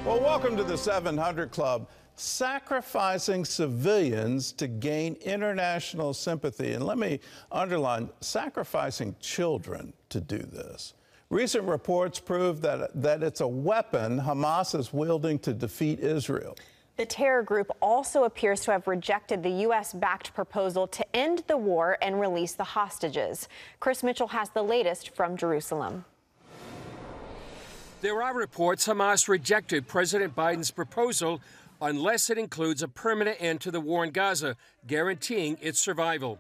Well, welcome to the 700 Club. Sacrificing civilians to gain international sympathy. And let me underline, sacrificing children to do this. Recent reports prove that it's a weapon Hamas is wielding to defeat Israel. The terror group also appears to have rejected the U.S.-backed proposal to end the war and release the hostages. Chris Mitchell has the latest from Jerusalem. There are reports Hamas rejected President Biden's proposal unless it includes a permanent end to the war in Gaza, guaranteeing its survival.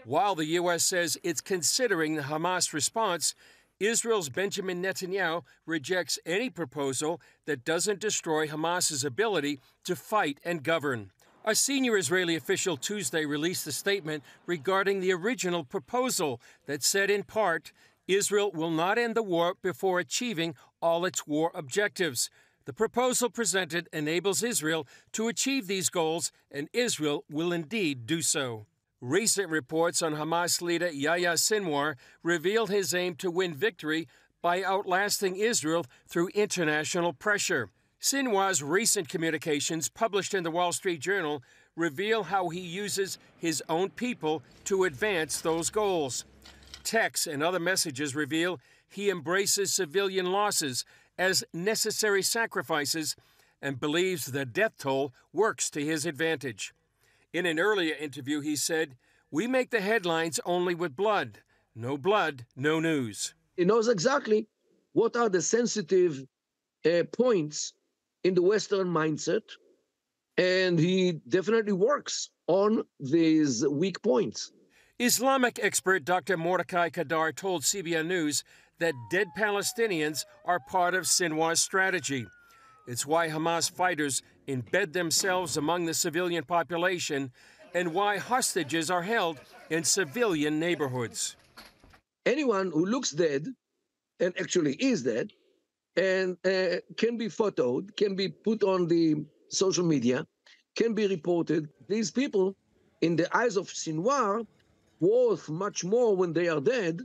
While the U.S. says it's considering the Hamas response, Israel's Benjamin Netanyahu rejects any proposal that doesn't destroy Hamas's ability to fight and govern. A senior Israeli official Tuesday released a statement regarding the original proposal that said, in part, Israel will not end the war before achieving all its war objectives. The proposal presented enables Israel to achieve these goals, and Israel will indeed do so. Recent reports on Hamas leader Yahya Sinwar revealed his aim to win victory by outlasting Israel through international pressure. Sinwar's recent communications, published in the Wall Street Journal, reveal how he uses his own people to advance those goals. Texts and other messages reveal he embraces civilian losses as necessary sacrifices and believes the death toll works to his advantage. In an earlier interview, he said, "We make the headlines only with blood. No blood, no news." He knows exactly what are the sensitive points in the Western mindset, and he definitely works on these weak points. Islamic expert Dr. Mordecai Kadar told CBN News that dead Palestinians are part of Sinwar's strategy. It's why Hamas fighters embed themselves among the civilian population and why hostages are held in civilian neighborhoods. Anyone who looks dead, and actually is dead, and can be photoed, can be put on the social media, can be reported. These people, in the eyes of Sinwar, worth much more when they are dead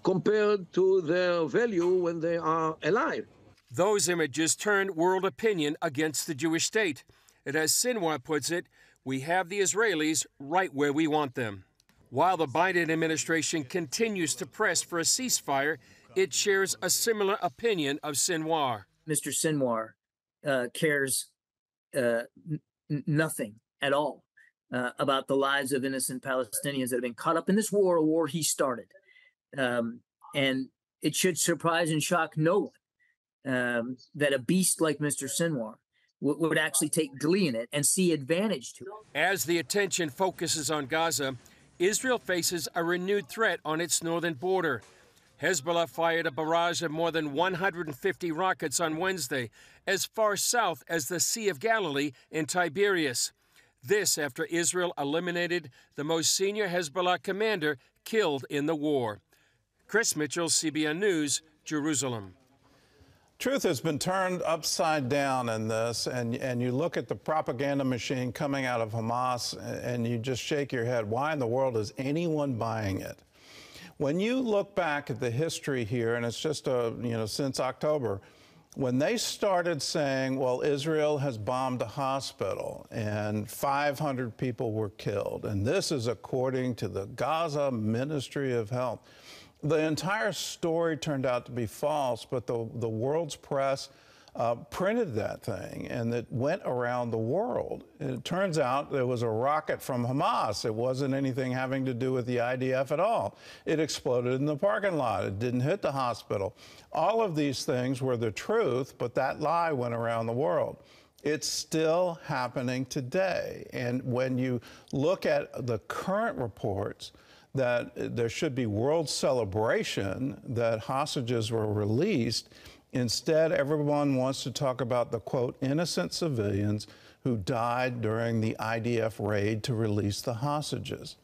compared to their value when they are alive. Those images turned world opinion against the Jewish state. And as Sinwar puts it, we have the Israelis right where we want them. While the Biden administration continues to press for a ceasefire, it shares a similar opinion of Sinwar. Mr. Sinwar cares nothing at all about the lives of innocent Palestinians that have been caught up in this war, a war he started. And it should surprise and shock no one that a beast like Mr. Sinwar would actually take glee in it and see advantage to it. As the attention focuses on Gaza, Israel faces a renewed threat on its northern border. Hezbollah fired a barrage of more than 150 rockets on Wednesday, as far south as the Sea of Galilee in Tiberias. This after Israel eliminated the most senior Hezbollah commander killed in the war. Chris Mitchell, CBN News, Jerusalem. Truth has been turned upside down in this, and you look at the propaganda machine coming out of Hamas, and you just shake your head. Why in the world is anyone buying it? When you look back at the history here, and it's just since October, when they started saying, well, Israel has bombed a hospital and 500 people were killed, and this is according to the Gaza Ministry of Health, the entire story turned out to be false, but the world's press printed that thing, and it went around the world. And it turns out there was a rocket from Hamas. It wasn't anything having to do with the IDF at all. It exploded in the parking lot. It didn't hit the hospital. All of these things were the truth, but that lie went around the world. It's still happening today. And when you look at the current reports, that there should be world celebration that hostages were released. Instead, everyone wants to talk about the, quote, innocent civilians who died during the IDF raid to release the hostages.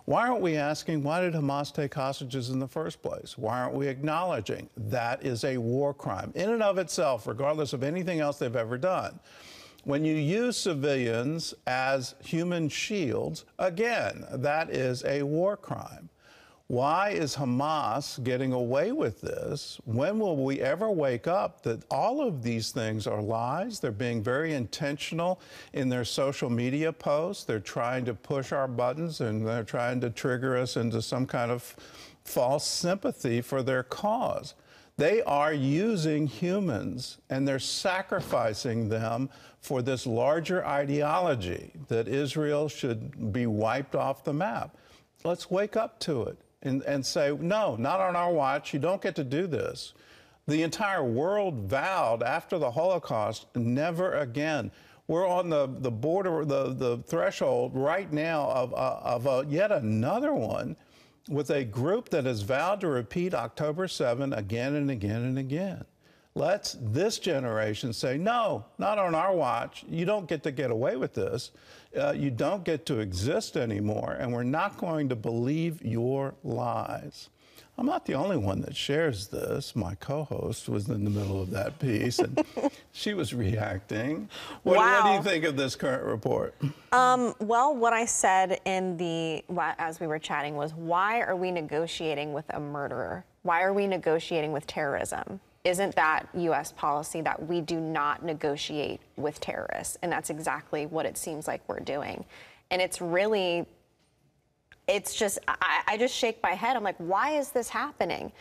Why aren't we asking, why did Hamas take hostages in the first place? Why aren't we acknowledging that is a war crime in and of itself, regardless of anything else they've ever done? When you use civilians as human shields, again, that is a war crime. Why is Hamas getting away with this? When will we ever wake up that all of these things are lies? They're being very intentional in their social media posts. They're trying to push our buttons, and they're trying to trigger us into some kind of false sympathy for their cause. They are using humans, and they're sacrificing them for this larger ideology that Israel should be wiped off the map. Let's wake up to it and say, no, not on our watch. You don't get to do this. The entire world vowed after the Holocaust, never again. We're on the border, the threshold right now of yet another one with a group that has vowed to repeat October 7 again and again and again. Let's this generation say, no, not on our watch. You don't get away with this. You don't get to exist anymore, and we're not going to believe your lies. I'm not the only one that shares this. My co-host was in the middle of that piece, and she was reacting. What do you think of this current report? Well, what I said as we were chatting was, why are we negotiating with a murderer? Why are we negotiating with terrorism? Isn't that U.S. policy that we do not negotiate with terrorists? And that's exactly what it seems like we're doing. And it's really, I just shake my head. I'm like, why is this happening?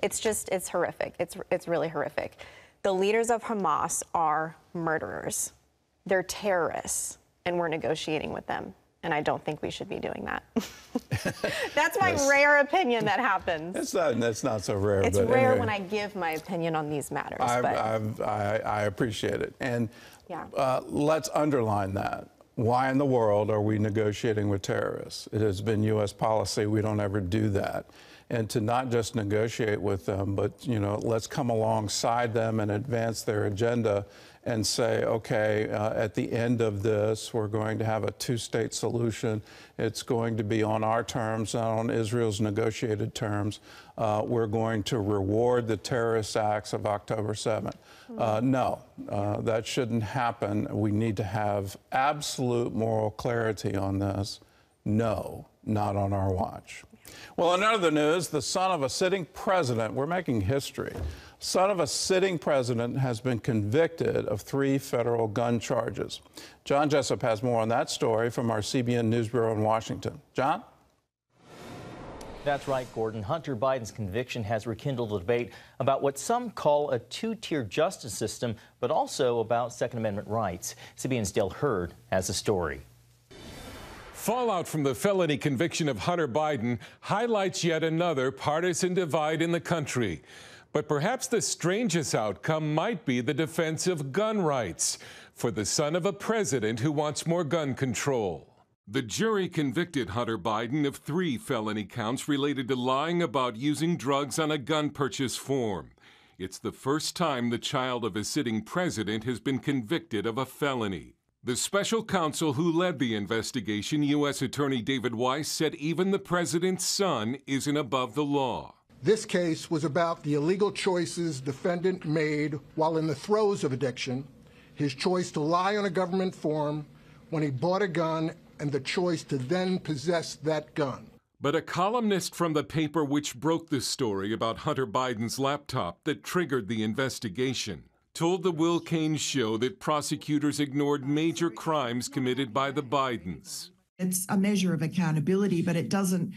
It's horrific. It's really horrific. The leaders of Hamas are murderers. They're terrorists, and we're negotiating with them. And I don't think we should be doing that. That's my rare opinion that happens. That's not so rare. It's but rare anyway, when I give my opinion on these matters. I appreciate it. And yeah. Let's underline that. Why in the world are we negotiating with terrorists? It has been U.S. policy. We don't ever do that. And to not just negotiate with them, but, let's come alongside them and advance their agenda and say, okay, at the end of this, we're going to have a two-state solution. It's going to be on our terms, not on Israel's negotiated terms. We're going to reward the terrorist acts of October 7th. No, that shouldn't happen. We need to have absolute moral clarity on this. No, not on our watch. Well, in other news, the son of a sitting president, we're making history. Son of a sitting president has been convicted of 3 federal gun charges. John Jessup has more on that story from our CBN News Bureau in Washington. John? That's right, Gordon. Hunter Biden's conviction has rekindled a debate about what some call a two-tier justice system, but also about Second Amendment rights. CBN's Dale Hurd has the story. Fallout from the felony conviction of Hunter Biden highlights yet another partisan divide in the country. But perhaps the strangest outcome might be the defense of gun rights for the son of a president who wants more gun control. The jury convicted Hunter Biden of 3 felony counts related to lying about using drugs on a gun purchase form. It's the first time the child of a sitting president has been convicted of a felony. The special counsel who led the investigation, U.S. Attorney David Weiss, said even the president's son isn't above the law. This case was about the illegal choices defendant made while in the throes of addiction, his choice to lie on a government form when he bought a gun, and the choice to then possess that gun. But a columnist from the paper which broke the story about Hunter Biden's laptop that triggered the investigation told the Will Cain show that prosecutors ignored major crimes committed by the Bidens. It's a measure of accountability, but it doesn't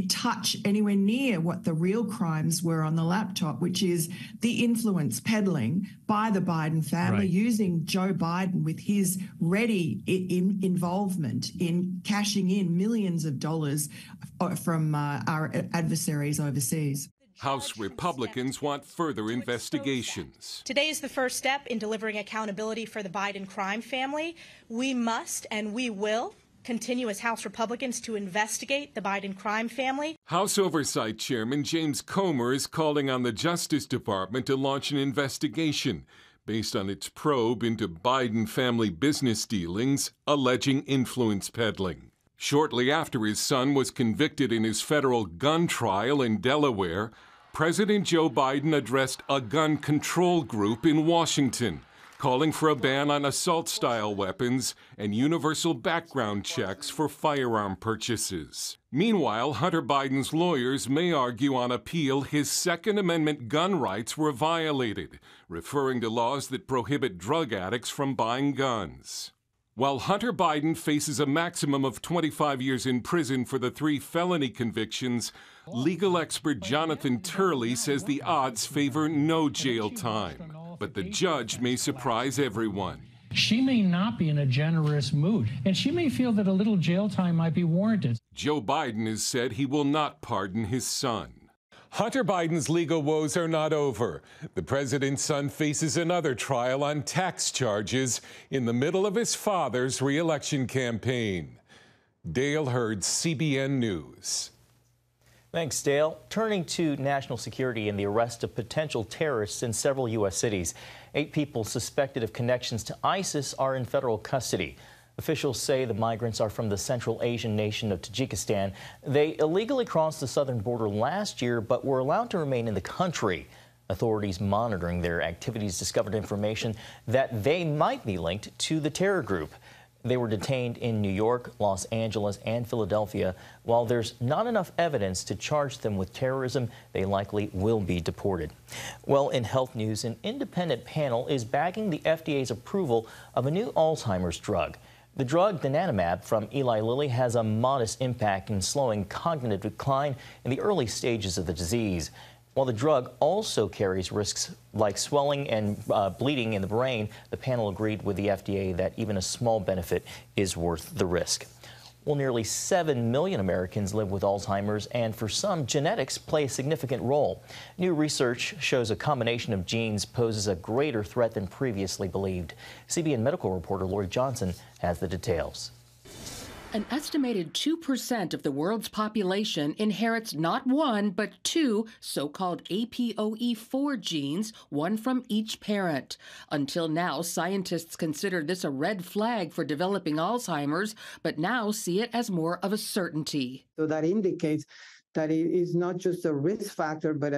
touch anywhere near what the real crimes were on the laptop, which is the influence peddling by the Biden family, using Joe Biden with his ready involvement in cashing in millions of dollars from our adversaries overseas. House Republicans want further investigations. Today is the first step in delivering accountability for the Biden crime family. We must and we will continue as House Republicans to investigate the Biden crime family. House Oversight Chairman James Comer is calling on the Justice Department to launch an investigation based on its probe into Biden family business dealings alleging influence peddling. Shortly after his son was convicted in his federal gun trial in Delaware, President Joe Biden addressed a gun control group in Washington, calling for a ban on assault-style weapons and universal background checks for firearm purchases. Meanwhile, Hunter Biden's lawyers may argue on appeal his Second Amendment gun rights were violated, referring to laws that prohibit drug addicts from buying guns. While Hunter Biden faces a maximum of 25 years in prison for the 3 felony convictions, legal expert Jonathan Turley says the odds favor no jail time. But the judge may surprise everyone. She may not be in a generous mood, and she may feel that a little jail time might be warranted. Joe Biden has said he will not pardon his son. Hunter Biden's legal woes are not over. The president's son faces another trial on tax charges in the middle of his father's re-election campaign. Dale Hurd, CBN News. Thanks, Dale. Turning to national security and the arrest of potential terrorists in several U.S. cities. 8 people suspected of connections to ISIS are in federal custody. Officials say the migrants are from the Central Asian nation of Tajikistan. They illegally crossed the southern border last year, but were allowed to remain in the country. Authorities monitoring their activities discovered information that they might be linked to the terror group. They were detained in New York, Los Angeles, and Philadelphia. While there's not enough evidence to charge them with terrorism, they likely will be deported. Well, in health news, an independent panel is backing the FDA's approval of a new Alzheimer's drug. The drug, donanemab from Eli Lilly, has a modest impact in slowing cognitive decline in the early stages of the disease. While the drug also carries risks like swelling and bleeding in the brain, the panel agreed with the FDA that even a small benefit is worth the risk. Well, nearly 7 million Americans live with Alzheimer's, and for some, genetics play a significant role. New research shows a combination of genes poses a greater threat than previously believed. CBN medical reporter Lori Johnson has the details. An estimated 2% of the world's population inherits not 1, but 2 so-called APOE4 genes, one from each parent. Until now, scientists considered this a red flag for developing Alzheimer's, but now see it as more of a certainty. So that indicates that it is not just a risk factor, but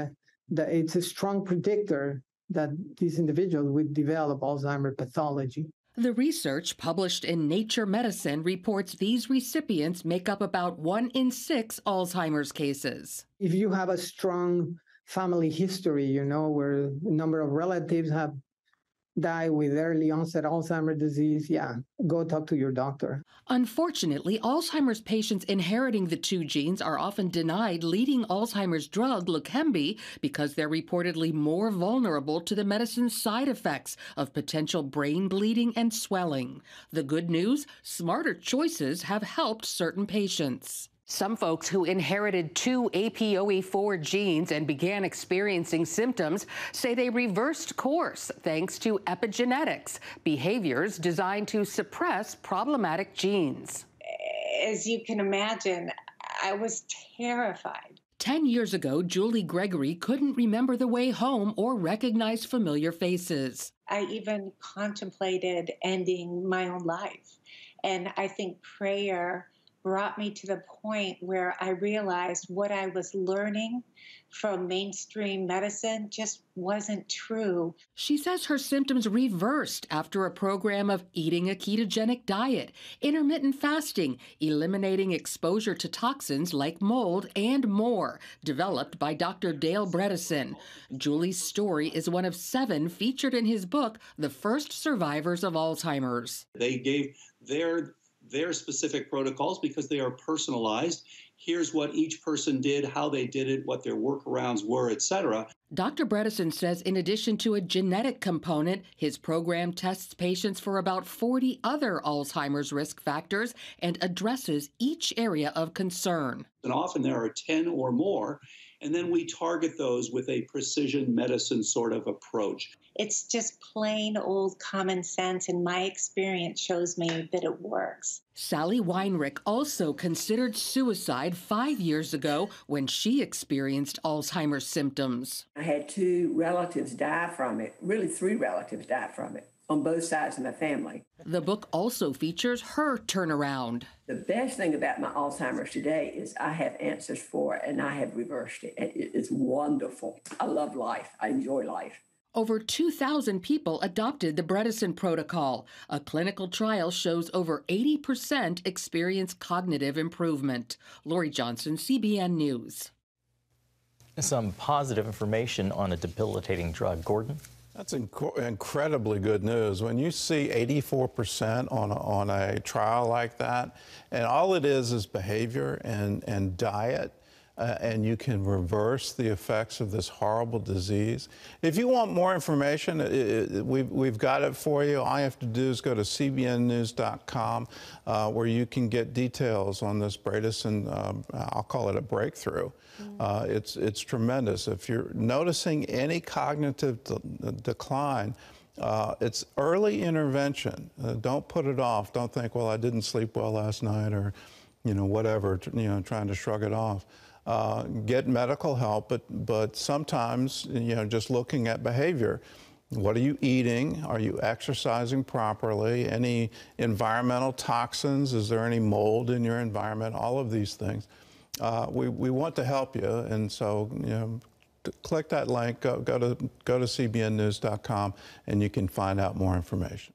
that it's a strong predictor that these individuals would develop Alzheimer's pathology. The research published in Nature Medicine reports these recipients make up about 1 in 6 Alzheimer's cases. If you have a strong family history, where a number of relatives have died with early onset Alzheimer's disease, go talk to your doctor. Unfortunately, Alzheimer's patients inheriting the 2 genes are often denied leading Alzheimer's drug, Leqembi, because they're reportedly more vulnerable to the medicine's side effects of potential brain bleeding and swelling. The good news, smarter choices have helped certain patients. Some folks who inherited 2 APOE4 genes and began experiencing symptoms say they reversed course thanks to epigenetics, behaviors designed to suppress problematic genes. As you can imagine, I was terrified. 10 years ago, Julie Gregory couldn't remember the way home or recognize familiar faces. I even contemplated ending my own life. And I think prayer brought me to the point where I realized what I was learning from mainstream medicine just wasn't true. She says her symptoms reversed after a program of eating a ketogenic diet, intermittent fasting, eliminating exposure to toxins like mold, and more, developed by Dr. Dale Bredesen. Julie's story is one of 7 featured in his book, The First Survivors of Alzheimer's. They gave their specific protocols because they are personalized. Here's what each person did, how they did it, what their workarounds were, etc. Dr. Bredesen says in addition to a genetic component, his program tests patients for about 40 other Alzheimer's risk factors and addresses each area of concern. And often there are 10 or more, and then we target those with a precision medicine sort of approach. It's just plain old common sense, and my experience shows me that it works. Sally Weinrich also considered suicide 5 years ago when she experienced Alzheimer's symptoms. I had 2 relatives die from it, really 3 relatives die from it, on both sides of my family. The book also features her turnaround. The best thing about my Alzheimer's today is I have answers for it, and I have reversed it. It's wonderful. I love life. I enjoy life. Over 2,000 people adopted the Bredesen protocol. A clinical trial shows over 80% experience cognitive improvement. Lori Johnson, CBN News. Some positive information on a debilitating drug. Gordon? That's incredibly good news. When you see 84% on a trial like that, and all it is behavior and diet, and you can reverse the effects of this horrible disease. If you want more information, we've got it for you. All you have to do is go to cbnnews.com, where you can get details on this Bredesen, I'll call it a breakthrough. It's tremendous. If you're noticing any cognitive decline, it's early intervention. Don't put it off. Don't think, well, I didn't sleep well last night, or, whatever, trying to shrug it off. Get medical help, but sometimes, just looking at behavior. What are you eating? Are you exercising properly? Any environmental toxins? Is there any mold in your environment? All of these things. We want to help you, and so, click that link, go to cbnnews.com, and you can find out more information.